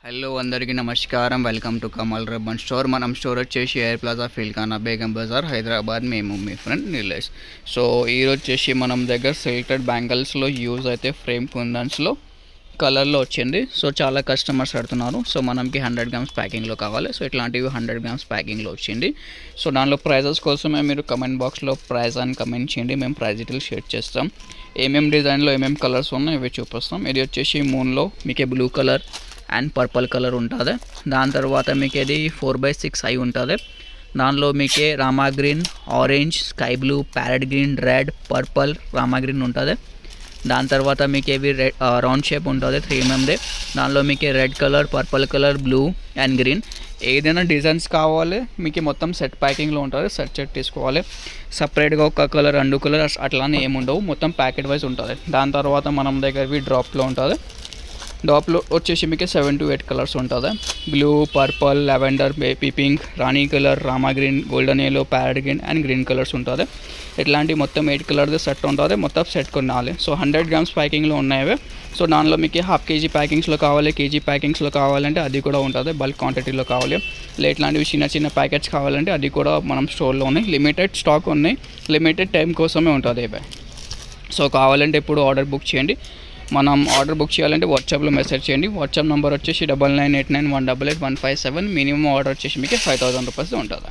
Hello అందరికీ నమస్కారం. Welcome to Kamal రబ్బన్ store. మనం స్టోర్ వచ్చేసి ఎయిర్ ప్లాజా ఫిల్ఖానా బేగం బజార్ హైదరాబాద్. మేము మీ ఫ్రెండ్ నీలేష్. సో ఈరోజు వచ్చేసి మనం దగ్గర సెలెక్టెడ్ బ్యాంగిల్స్లో యూజ్ అయితే ఫ్రేమ్ కుందన్స్లో కలర్లో వచ్చింది. సో చాలా కస్టమర్స్ అడుగుతున్నారు. సో మనకి 100 గ్రామ్స్ ప్యాకింగ్లో కావాలి. సో ఇట్లాంటివి 100 గ్రామ్స్ ప్యాకింగ్లో వచ్చింది. సో దానిలో ప్రైజెస్ కోసమే మీరు కమెంట్ బాక్స్లో ప్రైస్ అని కమెంట్ చేయండి. మేము ప్రైస్ డీటెయిల్స్ షేర్ చేస్తాం. ఏమేమి డిజైన్లో ఏమేమి కలర్స్ ఉన్నాయో ఇవి చూపిస్తాం. ఇది వచ్చేసి మూన్లో మీకు blue colour and purple colour ఉంటుంది. దాని తర్వాత మీకు ఇది 4x6 అయి ఉంటుంది. దానిలో మీకే Rama green, orange, sky blue, parrot green, red, purple, Rama green ఉంటుంది. దాని తర్వాత మీకు ఇవి రెడ్ రౌండ్ షేప్ ఉంటుంది 3mm. దానిలో మీకు red colour, purple colour, blue and green ఏదైనా డిజైన్స్ కావాలి మీకు మొత్తం సెట్ ప్యాకింగ్లో ఉంటుంది. సెట్ తీసుకోవాలి. సపరేట్గా ఒక కలర్ 2 కలర్స్ అట్లానే ఏముండవు, మొత్తం ప్యాకెట్ వైజ్ ఉంటుంది. దాని తర్వాత మనం దగ్గరవి డ్రాప్లో ఉంటుంది. డ్రాప్లో వచ్చేసి మీకు 7 to 8 కలర్స్ ఉంటుంది. Blue, purple, lavender, baby pink, Rani colour, Rama green, golden yellow, parrot green and green colours ఉంటుంది. ఇట్లాంటి మొత్తం 8 కలర్ది సెట్ ఉంటుంది. మొత్తం సెట్ కొనాలి. సో 100 గ్రామ్స్ ప్యాకింగ్లో ఉన్నాయి. సో దానిలో మీకు హాఫ్ కేజీ ప్యాకింగ్స్లో కావాలి, కేజీ ప్యాకింగ్స్లో కావాలంటే అది కూడా ఉంటుంది. బల్క్ క్వాంటిటీలో కావాలి, ఇట్లాంటివి చిన్న చిన్న ప్యాకెట్స్ కావాలంటే అది కూడా మనం స్టోర్లో ఉన్నాయి. లిమిటెడ్ స్టాక్ ఉన్నాయి, లిమిటెడ్ టైం కోసమే ఉంటుంది ఇవి. సో కావాలంటే ఇప్పుడు ఆర్డర్ బుక్ చేయండి. మనం ఆర్డర్ బుక్ చేయాలంటే వాట్సాప్లో మెసేజ్ చేయండి. వాట్సాప్ నెంబర్ వచ్చేసి 9989188157. మినిమం ఆర్డర్ వచ్చేసి మీకు 5000 రూపీస్ ఉంటుంది.